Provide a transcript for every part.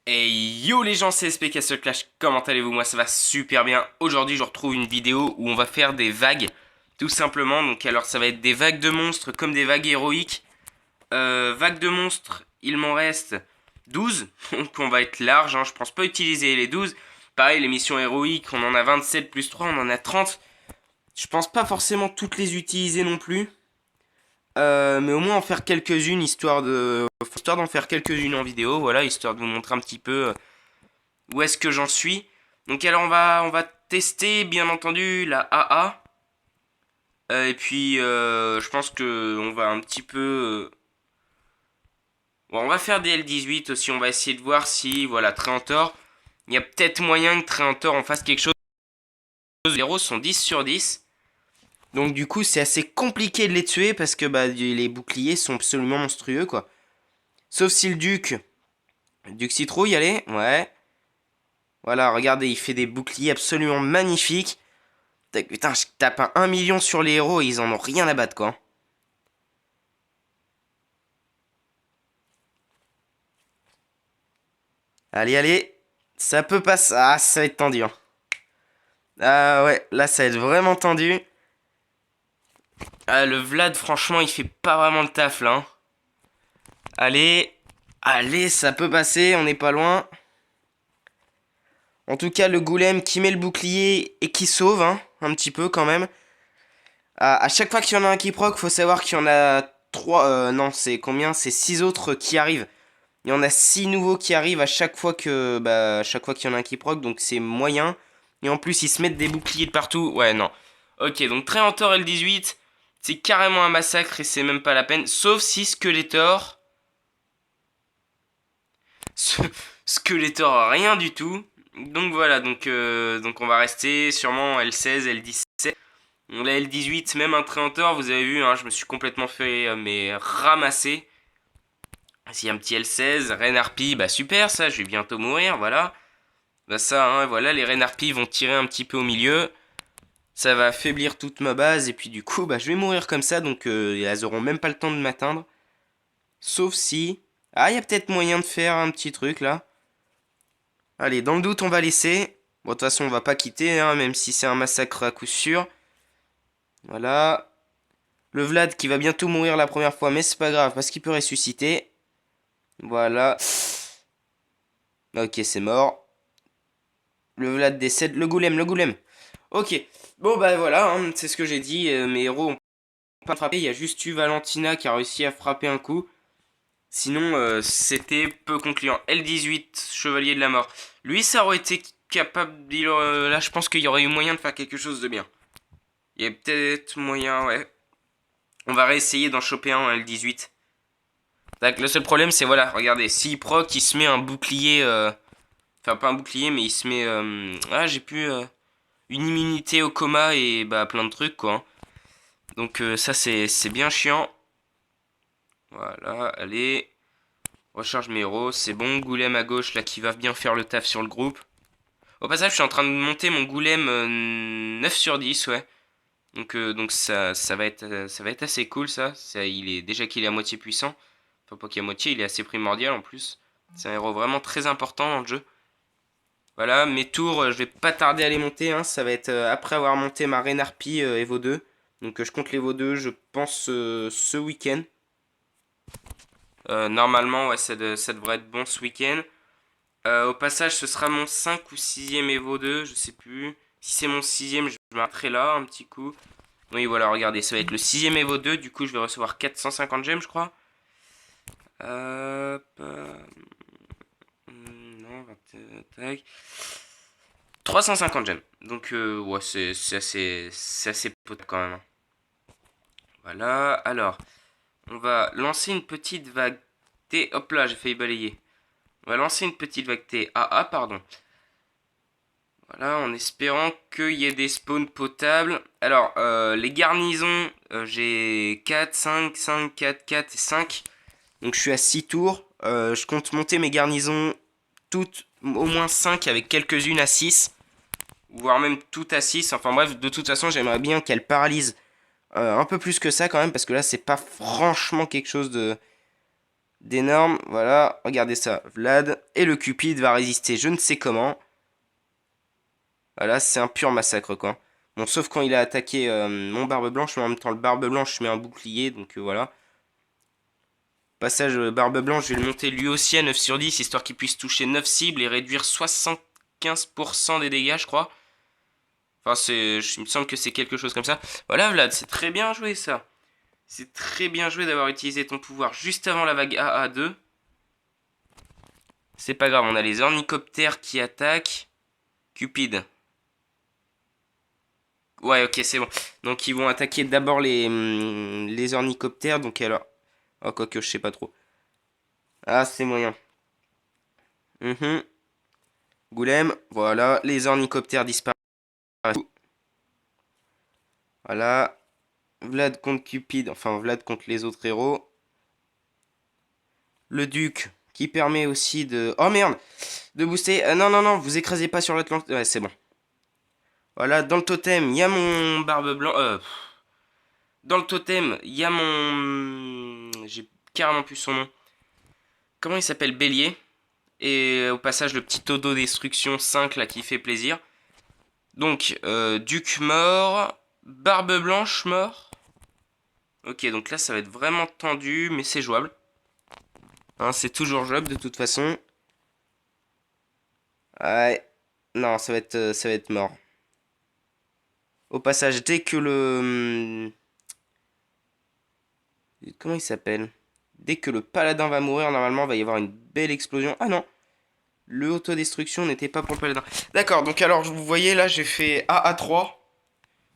Et yo les gens, c'est SP Castle Clash, comment allez-vous? Moi ça va super bien. Aujourd'hui je retrouve une vidéo où on va faire des vagues, tout simplement. Donc alors ça va être des vagues de monstres comme des vagues héroïques. Vagues de monstres, il m'en reste 12, donc on va être large, hein. Je pense pas utiliser les 12. Pareil, les missions héroïques, on en a 27 plus 3, on en a 30. Je pense pas forcément toutes les utiliser non plus. Mais au moins en faire quelques-unes, histoire d'en faire quelques-unes en vidéo, voilà, histoire de vous montrer un petit peu où est-ce que j'en suis. Donc alors on va tester bien entendu la AA. Et puis je pense que on va un petit peu... bon, on va faire des L18 aussi, on va essayer de voir si, voilà, Tréantor, il y a peut-être moyen que Tréantor en fasse quelque chose. Les héros sont 10 sur 10. Donc du coup c'est assez compliqué de les tuer parce que bah, les boucliers sont absolument monstrueux quoi. Sauf si le Duc Citrouille, allez, ouais. Voilà, regardez, il fait des boucliers absolument magnifiques. Putain, je tape un 1 million sur les héros et ils en ont rien à battre, quoi. Allez, allez. Ça peut passer. Ah, ça va être tendu, hein. Ah ouais, là, ça va être vraiment tendu. Ah, le Vlad, franchement, il fait pas vraiment le taf, là, hein. Allez. Allez, ça peut passer, on n'est pas loin. En tout cas, le golem qui met le bouclier et qui sauve, hein, un petit peu, quand même. À chaque fois qu'il y en a un qui proc, faut savoir qu'il y en a 3... non, c'est combien? C'est 6 autres qui arrivent. Il y en a 6 nouveaux qui arrivent à chaque fois que à chaque fois qu'il y en a un qui proc, donc c'est moyen. Et en plus, ils se mettent des boucliers de partout. Ouais, non. Ok, donc Tréantor L18, c'est carrément un massacre et c'est même pas la peine. Sauf si Skeletor... Skeletor, rien du tout. Donc voilà, donc on va rester sûrement L16, L17. La L18, même un Tréantor, vous avez vu, hein, je me suis complètement fait mais ramasser. S'il y a un petit L16, Reine Harpie, bah super, ça, je vais bientôt mourir, voilà. Bah ça, hein, voilà, les Reine Harpie vont tirer un petit peu au milieu. Ça va affaiblir toute ma base, et puis du coup, bah je vais mourir comme ça, donc elles auront même pas le temps de m'atteindre. Sauf si... Ah, il y a peut-être moyen de faire un petit truc, là. Allez, dans le doute, on va laisser. Bon, de toute façon, on va pas quitter, hein, même si c'est un massacre à coup sûr. Voilà. Le Vlad qui va bientôt mourir la première fois, mais c'est pas grave, parce qu'il peut ressusciter. Voilà. Ok, c'est mort. Le Vlad décède. Le Golem, le Golem. Ok. Bon, bah voilà, hein, c'est ce que j'ai dit. Mes héros ont pas frappé. Il y a juste eu Valentina qui a réussi à frapper un coup. Sinon, c'était peu concluant. L18, Chevalier de la Mort. Lui, ça aurait été capable... là, je pense qu'il y aurait eu moyen de faire quelque chose de bien. Il y a peut-être moyen, ouais. On va réessayer d'en choper un en L18. Donc, le seul problème, c'est, voilà, regardez. S'il proc, il se met un bouclier... enfin, pas un bouclier, mais il se met... ah, j'ai plus... une immunité au coma et bah plein de trucs, quoi, hein. Donc ça, c'est bien chiant. Voilà, allez. Recharge mes héros, c'est bon. Goulem à gauche, là, qui va bien faire le taf sur le groupe. Au passage, je suis en train de monter mon Goulem 9 sur 10, ouais. Donc ça va être assez cool, ça. Il est, déjà qu'il est à moitié puissant. Enfin, pas qu'il est à moitié, il est assez primordial, en plus. C'est un héros vraiment très important dans le jeu. Voilà, mes tours, je vais pas tarder à les monter, hein. Ça va être après avoir monté ma Reine Harpie Evo 2. Donc je compte l'Evo 2, je pense, ce week-end. Normalement, ouais, ça devrait être bon ce week-end. Au passage, ce sera mon 5 ou 6ème Evo 2, je sais plus. Si c'est mon 6ème, je m'arrêterai là un petit coup. Oui, voilà, regardez, ça va être le 6ème Evo 2, du coup je vais recevoir 450 gemmes, je crois. Hop, non, tac. 350 gemmes. Donc, ouais, c'est assez potable quand même, hein. Voilà, alors, on va lancer une petite vague T. Hop là, j'ai failli balayer. On va lancer une petite vague T. AA, pardon. Voilà, en espérant qu'il y ait des spawns potables. Alors, les garnisons, j'ai 4, 5, 5, 4, 4 et 5. Donc, je suis à 6 tours. Je compte monter mes garnisons toutes, au moins 5 avec quelques-unes à 6. Voire même toutes à 6. Enfin bref, de toute façon, j'aimerais bien qu'elles paralysent un peu plus que ça quand même. Parce que là, c'est pas franchement quelque chose d'énorme. Voilà, regardez ça. Vlad et le Cupid va résister je ne sais comment. Voilà, c'est un pur massacre, quoi. Bon, sauf quand il a attaqué mon Barbe Blanche, mais en même temps, le Barbe Blanche met un bouclier, donc voilà. Passage Barbe Blanche, je vais le monter lui aussi à 9 sur 10, histoire qu'il puisse toucher 9 cibles et réduire 75% des dégâts, je crois. Enfin, il me semble que c'est quelque chose comme ça. Voilà, Vlad, c'est très bien joué, ça. C'est très bien joué d'avoir utilisé ton pouvoir juste avant la vague AA2. C'est pas grave, on a les ornicoptères qui attaquent. Cupid. Ouais, ok, c'est bon. Donc, ils vont attaquer d'abord les ornicoptères. Donc, alors... Oh, quoique, je sais pas trop. Ah, c'est moyen. Mhm. Goulem, voilà. Les ornicoptères disparaissent. Voilà. Vlad contre Cupid. Enfin, Vlad contre les autres héros. Le duc, qui permet aussi de... Oh, merde! De booster. Non, non, non, vous écrasez pas sur l'Atlantique. Ouais, c'est bon. Voilà, dans le totem, il y a mon barbe blanc. Dans le totem, il y a mon... J'ai carrément plus son nom. Comment il s'appelle? Bélier. Et au passage, le petit auto-destruction 5 là qui fait plaisir. Donc, Duc mort. Barbe blanche mort. Ok, donc là, ça va être vraiment tendu, mais c'est jouable. Hein, c'est toujours jouable de toute façon. Ouais. Non, ça va être mort. Au passage, dès que le... Comment il s'appelle? Dès que le paladin va mourir, normalement, il va y avoir une belle explosion. Ah non, le autodestruction n'était pas pour le paladin. D'accord, donc alors, vous voyez, là, j'ai fait AA3.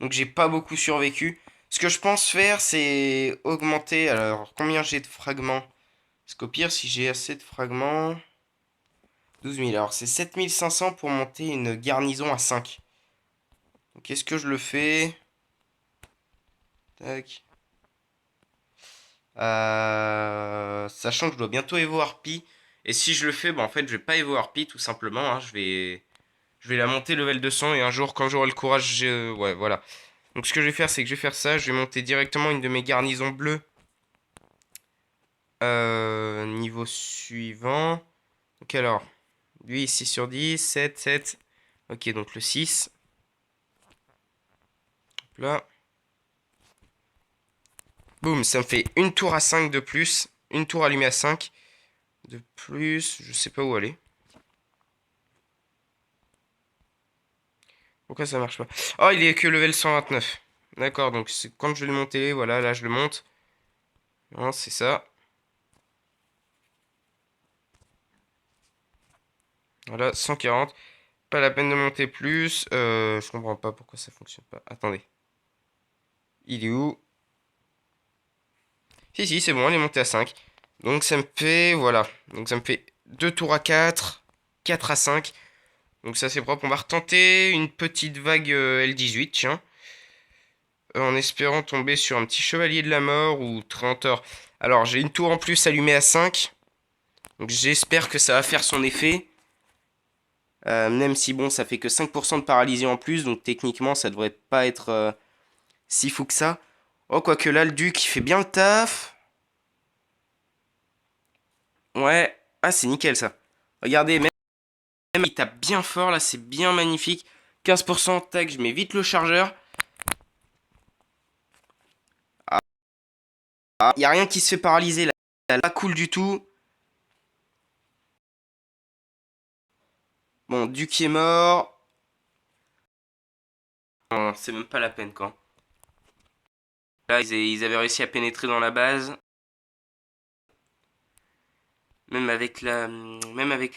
Donc, j'ai pas beaucoup survécu. Ce que je pense faire, c'est augmenter... Alors, combien j'ai de fragments? Parce qu'au pire, si j'ai assez de fragments... 12 000. Alors, c'est 7 500 pour monter une garnison à 5. Donc, est-ce que je le fais? Tac. Sachant que je dois bientôt Evo Harpie. Et si je le fais, bah en fait, je vais pas Evo Harpie tout simplement. Hein, je vais la monter level 200 et un jour, quand j'aurai le courage, ouais, voilà. Donc ce que je vais faire, c'est que je vais faire ça. Je vais monter directement une de mes garnisons bleues. Niveau suivant. Donc alors, lui 6 sur 10, 7, 7. Ok, donc le 6. Hop là. Boum, ça me fait une tour à 5 de plus. Une tour allumée à 5 de plus. Je sais pas où aller. Pourquoi ça marche pas? Oh, il est que level 129. D'accord, donc c'est quand je vais le monter, voilà, là je le monte. Non, c'est ça. Voilà, 140. Pas la peine de monter plus. Je comprends pas pourquoi ça fonctionne pas. Attendez. Il est où? Si, si, c'est bon, il est monté à 5. Donc ça me fait, voilà. Donc ça me fait 2 tours à 4, 4 à 5. Donc ça c'est propre. On va retenter une petite vague L18, tiens. En espérant tomber sur un petit chevalier de la mort ou 30 heures. Alors j'ai une tour en plus allumée à 5. Donc j'espère que ça va faire son effet. Même si bon, ça fait que 5% de paralysie en plus. Donc techniquement, ça devrait pas être si fou que ça. Oh, quoique là, le duc, il fait bien le taf. Ouais. Ah, c'est nickel ça. Regardez, même il tape bien fort là, c'est bien magnifique. 15%, tac, je mets vite le chargeur. Ah, y a rien qui se fait paralyser là. Là, cool du tout. Bon, duc est mort. Non, c'est même pas la peine quoi. Là, ils avaient réussi à pénétrer dans la base. Même avec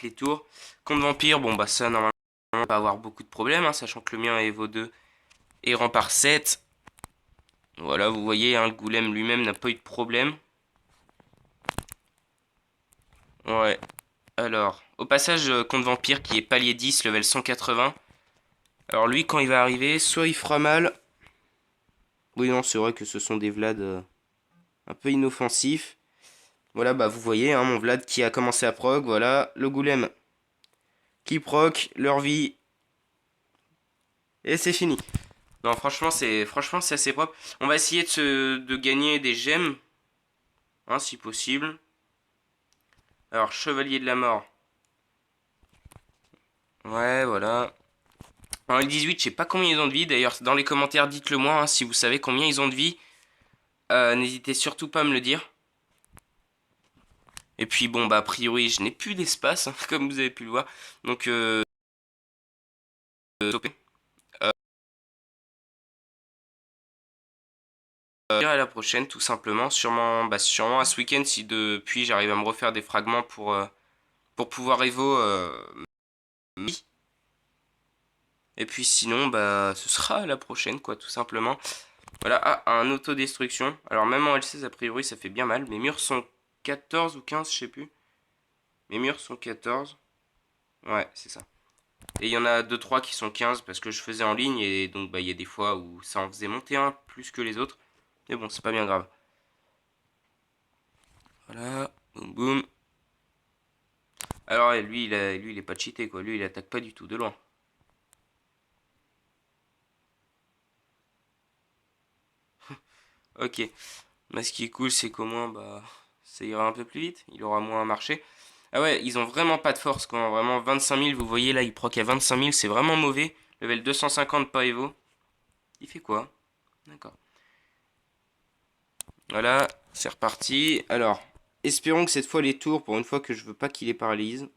les tours. Contre vampire, bon bah ça normalement on va pas avoir beaucoup de problèmes, hein, sachant que le mien est Evo 2 et rang par 7. Voilà, vous voyez, hein, le golem lui-même n'a pas eu de problème. Ouais. Alors, au passage, contre vampire qui est palier 10, level 180. Alors lui, quand il va arriver, soit il fera mal. Oui, non, c'est vrai que ce sont des Vlad un peu inoffensifs. Voilà, bah vous voyez, hein, mon Vlad qui a commencé à proc. Voilà, le golem qui proc, leur vie. Et c'est fini. Non, franchement, c'est assez propre. On va essayer de gagner des gemmes, hein, si possible. Alors, Chevalier de la Mort. Ouais, voilà. En L18, je sais pas combien ils ont de vie. D'ailleurs, dans les commentaires, dites-le moi hein, si vous savez combien ils ont de vie. N'hésitez surtout pas à me le dire. Et puis bon, bah a priori, je n'ai plus d'espace, hein, comme vous avez pu le voir. Donc, stopper. À la prochaine, tout simplement. Sûrement, sûrement à ce week-end, si depuis j'arrive à me refaire des fragments pour pouvoir Evo. Et puis sinon, bah, ce sera à la prochaine, quoi, tout simplement. Voilà, un autodestruction. Alors même en L16, a priori, ça fait bien mal. Mes murs sont 14 ou 15, je sais plus. Mes murs sont 14. Ouais, c'est ça. Et il y en a deux trois qui sont 15 parce que je faisais en ligne et donc bah il y a des fois où ça en faisait monter un plus que les autres. Mais bon, c'est pas bien grave. Voilà, boum boum. Alors lui, lui il est pas cheaté quoi, lui il attaque pas du tout, de loin. Ok, mais ce qui est cool c'est qu'au moins bah ça ira un peu plus vite, il aura moins à marcher. Ah ouais, ils ont vraiment pas de force quoi, vraiment 25 000, vous voyez là il proc à 25 000, c'est vraiment mauvais. Level 250 pas Evo. Il fait quoi? D'accord. Voilà, c'est reparti. Alors, espérons que cette fois les tours, pour une fois que je veux pas qu'il les paralyse.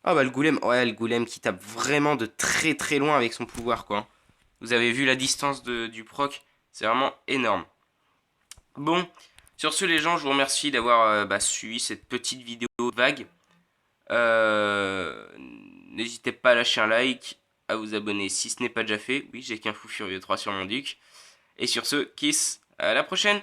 Ah bah le golem, ouais le golem qui tape vraiment de très très loin avec son pouvoir quoi. Vous avez vu la distance du proc, c'est vraiment énorme. Bon, sur ce les gens, je vous remercie d'avoir suivi cette petite vidéo vague. N'hésitez pas à lâcher un like, à vous abonner si ce n'est pas déjà fait. Oui, j'ai qu'un fou furieux 3 sur mon duc. Et sur ce, kiss, à la prochaine!